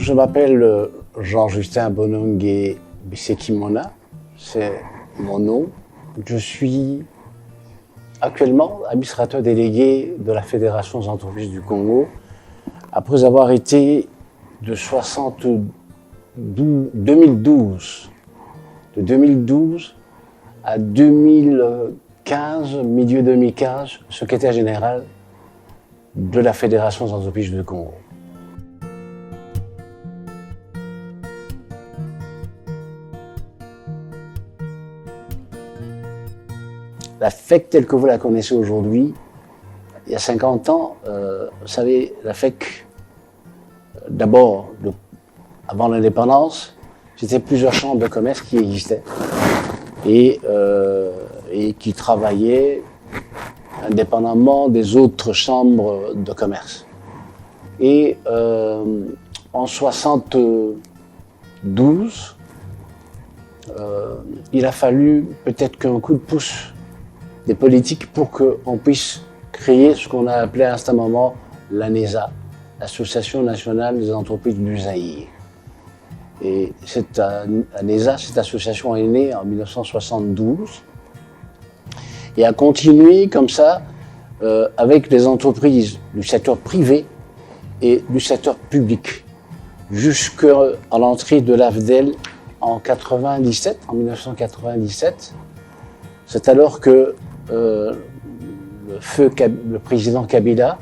Je m'appelle Jean-Justin Bonongue Bisekimona, c'est mon nom. Je suis actuellement administrateur délégué de la Fédération des entreprises du Congo, après avoir été de 2012 à 2015, milieu 2015, secrétaire général de la Fédération des entreprises du Congo. La FEC telle que vous la connaissez aujourd'hui, il y a 50 ans, vous savez, la FEC, d'abord, avant l'indépendance, c'était plusieurs chambres de commerce qui existaient et qui travaillaient indépendamment des autres chambres de commerce. Et en 72, il a fallu peut-être qu'un coup de pouce des politiques pour qu'on puisse créer ce qu'on a appelé à un moment l'ANESA, l'Association nationale des entreprises du Zaïre. Et cette ANESA, cette association est née en 1972 et a continué comme ça avec des entreprises du secteur privé et du secteur public jusqu'à l'entrée de l'AFDEL en 1997. C'est alors que le président Kabila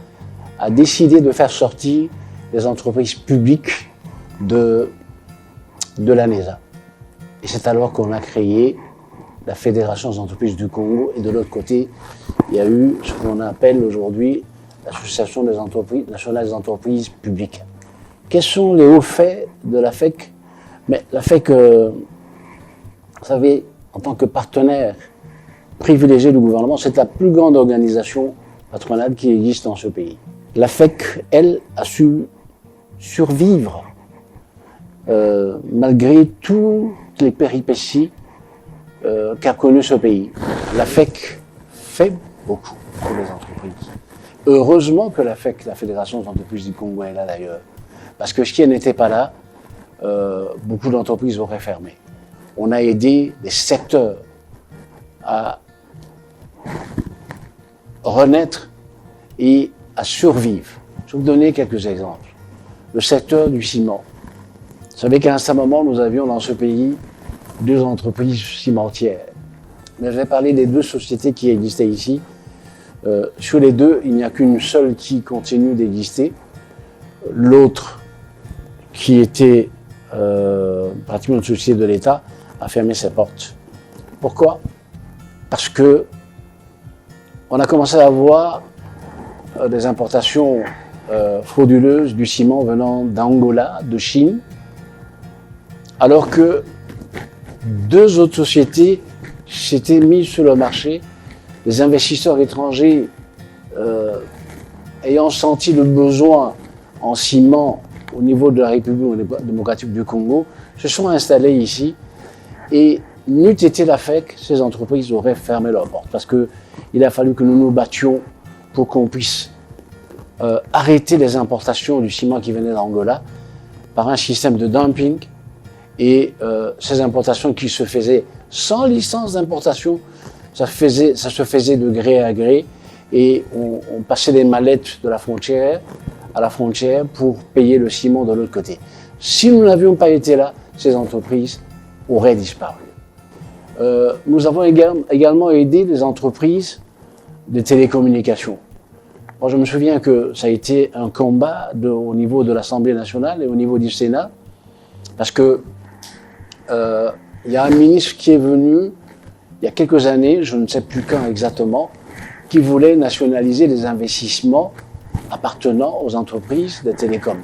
a décidé de faire sortir les entreprises publiques de l'ANESA. Et c'est alors qu'on a créé la Fédération des entreprises du Congo. Et de l'autre côté, il y a eu ce qu'on appelle aujourd'hui l'Association des entreprises nationales des entreprises publiques. Quels sont les hauts faits de la FEC? Mais la FEC, vous savez, en tant que partenaire privilégié du gouvernement, c'est la plus grande organisation patronale qui existe dans ce pays. La FEC, elle, a su survivre malgré toutes les péripéties qu'a connues ce pays. La FEC fait beaucoup pour les entreprises. Heureusement que la FEC, la Fédération des entreprises du Congo, est là d'ailleurs. Parce que si elle n'était pas là, beaucoup d'entreprises auraient fermé. On a aidé des secteurs à renaître et à survivre. Je vais vous donner quelques exemples. Le secteur du ciment. Vous savez qu'à un certain moment, nous avions dans ce pays 2 entreprises cimentières. Mais je vais parler des 2 sociétés qui existaient ici. Sur les 2, il n'y a qu'une seule qui continue d'exister. L'autre, qui était pratiquement une société de l'État, a fermé ses portes. Pourquoi? Parce que on a commencé à avoir des importations frauduleuses du ciment venant d'Angola, de Chine, alors que 2 autres sociétés s'étaient mises sur le marché. Les investisseurs étrangers ayant senti le besoin en ciment au niveau de la République démocratique du Congo se sont installés ici et n'eût été la FEC, ces entreprises auraient fermé leurs portes parce qu'il a fallu que nous nous battions pour qu'on puisse arrêter les importations du ciment qui venait d'Angola par un système de dumping et ces importations qui se faisaient sans licence d'importation, ça se faisait de gré à gré et on passait les mallettes de la frontière à la frontière pour payer le ciment de l'autre côté. Si nous n'avions pas été là, ces entreprises auraient disparu. Nous avons également aidé les entreprises de télécommunications. Moi, je me souviens que ça a été un combat au niveau de l'Assemblée nationale et au niveau du Sénat, parce que il y a un ministre qui est venu il y a quelques années, je ne sais plus quand exactement, qui voulait nationaliser les investissements appartenant aux entreprises de télécom.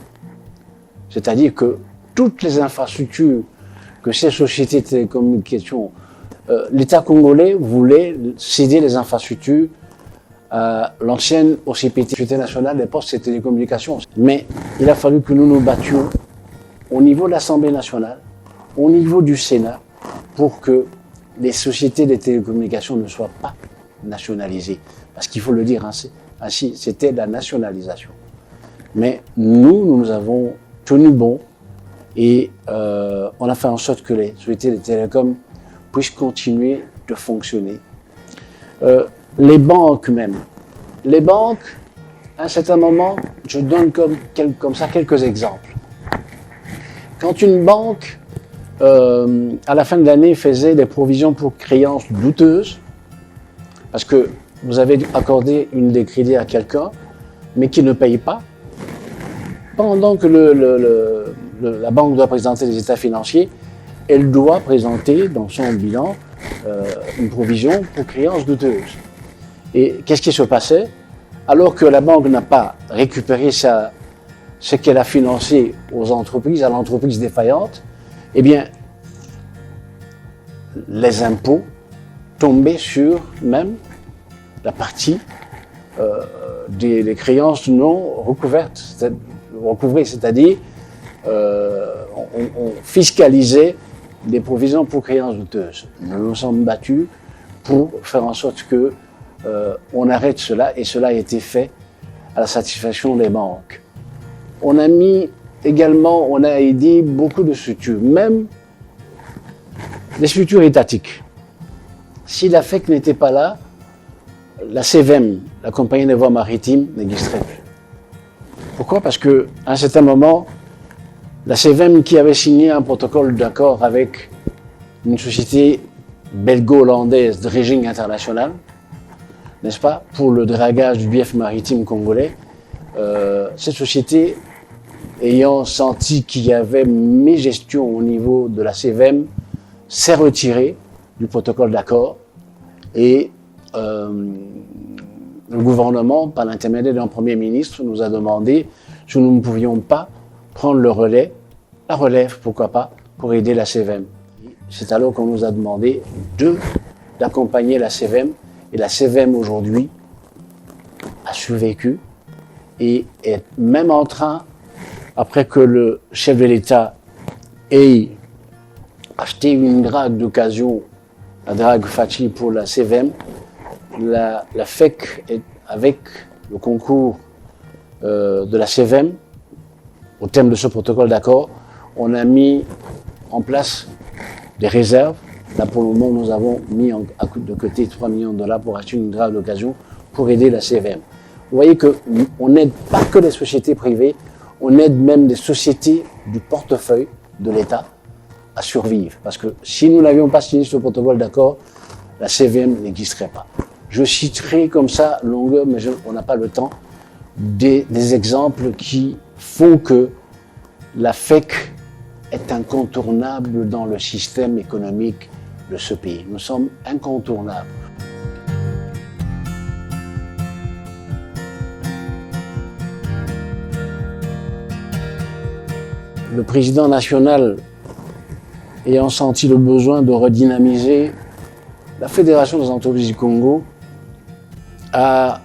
C'est-à-dire que toutes les infrastructures que ces sociétés de télécommunications, l'État congolais voulait céder les infrastructures à l'ancienne OCPT, Société nationale des postes et télécommunications. Mais il a fallu que nous nous battions au niveau de l'Assemblée nationale, au niveau du Sénat, pour que les sociétés de télécommunications ne soient pas nationalisées. Parce qu'il faut le dire ainsi, c'était la nationalisation. Mais nous avons tenu bon Et on a fait en sorte que les sociétés de télécom puissent continuer de fonctionner. Les banques même. Les banques, à un certain moment, je donne comme ça quelques exemples. Quand une banque, à la fin de l'année, faisait des provisions pour créances douteuses, parce que vous avez accordé une des crédits à quelqu'un, mais qui ne paye pas, pendant que la banque doit présenter les états financiers, elle doit présenter dans son bilan une provision pour créances douteuses. Et qu'est-ce qui se passait? Alors que la banque n'a pas récupéré ce qu'elle a financé aux entreprises, à l'entreprise défaillante, eh bien, les impôts tombaient sur même la partie des créances non recouvrées, c'est-à-dire on fiscalisait des provisions pour créances douteuses. Nous nous sommes battus pour faire en sorte que on arrête cela, et cela a été fait à la satisfaction des banques. On a aidé beaucoup de structures, même des structures étatiques. Si la FEC n'était pas là, la CVM, la compagnie des voies maritimes, n'existerait plus. Pourquoi? Parce qu'à un certain moment, la CVM, qui avait signé un protocole d'accord avec une société belgo-hollandaise de Dredging International, n'est-ce pas, pour le dragage du bief maritime congolais, cette société, ayant senti qu'il y avait mégestion au niveau de la CVM, s'est retirée du protocole d'accord, et le gouvernement, par l'intermédiaire d'un Premier ministre, nous a demandé si nous ne pouvions pas prendre la relève, pourquoi pas, pour aider la CVM. C'est alors qu'on nous a demandé d'accompagner la CVM, et la CVM aujourd'hui a survécu et est même en train, après que le chef de l'État ait acheté une drague d'occasion, la drague Fachi pour la CVM, la FEC, avec le concours de la CVM, au terme de ce protocole d'accord, on a mis en place des réserves. Là, pour le moment, nous avons mis de côté 3 millions de dollars pour acheter une drague d'occasion pour aider la CVM. Vous voyez qu'on n'aide pas que les sociétés privées, on aide même des sociétés du portefeuille de l'État à survivre. Parce que si nous n'avions pas signé ce protocole d'accord, la CVM n'existerait pas. Je citerai comme ça, longueur, mais on n'a pas le temps, des exemples qui font que la FEC est incontournable dans le système économique de ce pays. Nous sommes incontournables. Le président national, ayant senti le besoin de redynamiser la Fédération des entreprises du Congo, a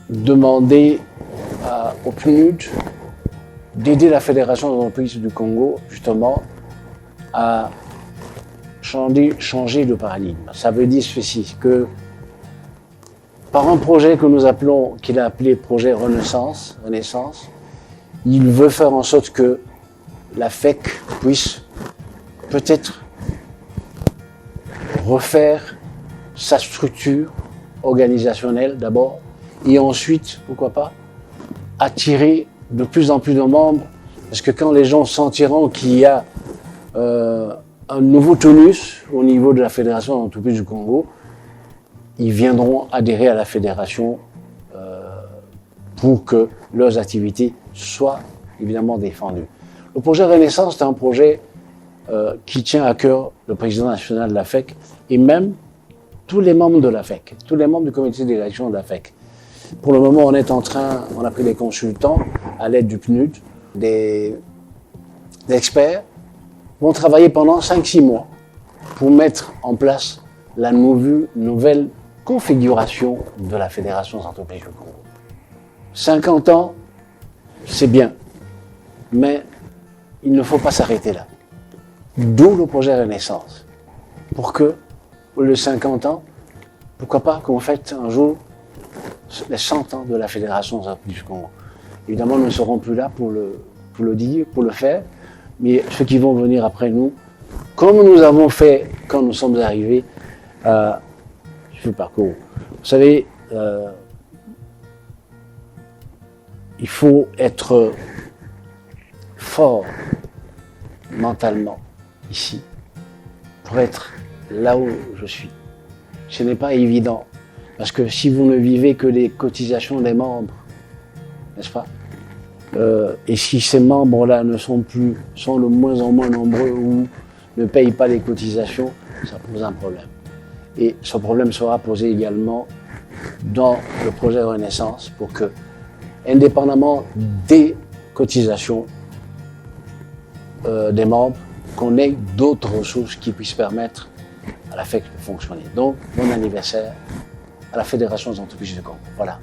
demandé au PNUD d'aider la Fédération des entreprises du Congo, justement, à changer de paradigme. Ça veut dire ceci, que par un projet que nous appelons, qu'il a appelé projet Renaissance, il veut faire en sorte que la FEC puisse peut-être refaire sa structure organisationnelle d'abord, et ensuite, pourquoi pas, attirer de plus en plus de membres, parce que quand les gens sentiront qu'il y a un nouveau tonus au niveau de la Fédération des entreprises du Congo, ils viendront adhérer à la fédération pour que leurs activités soient évidemment défendues. Le projet Renaissance, c'est un projet qui tient à cœur le président national de la FEC et même tous les membres de la FEC, tous les membres du comité de direction de la FEC. Pour le moment, on a pris des consultants à l'aide du PNUD, des experts, vont travailler pendant 5-6 mois pour mettre en place la nouvelle configuration de la Fédération des entreprises du Congo. 50 ans, c'est bien, mais il ne faut pas s'arrêter là. D'où le projet Renaissance. Pour que, pour les 50 ans, pourquoi pas qu'on fête un jour les 100 ans de la Fédération des entreprises du Congo. Évidemment, nous ne serons plus là pour le dire, pour le faire, mais ceux qui vont venir après nous, comme nous avons fait quand nous sommes arrivés sur le parcours. Vous savez, il faut être fort mentalement ici pour être là où je suis. Ce n'est pas évident parce que si vous ne vivez que les cotisations des membres, n'est-ce pas? Et si ces membres-là sont de moins en moins nombreux ou ne payent pas les cotisations, ça pose un problème. Et ce problème sera posé également dans le projet de Renaissance pour que, indépendamment des cotisations des membres, qu'on ait d'autres ressources qui puissent permettre à la FEC de fonctionner. Donc, bon anniversaire à la Fédération des entreprises du Congo. Voilà.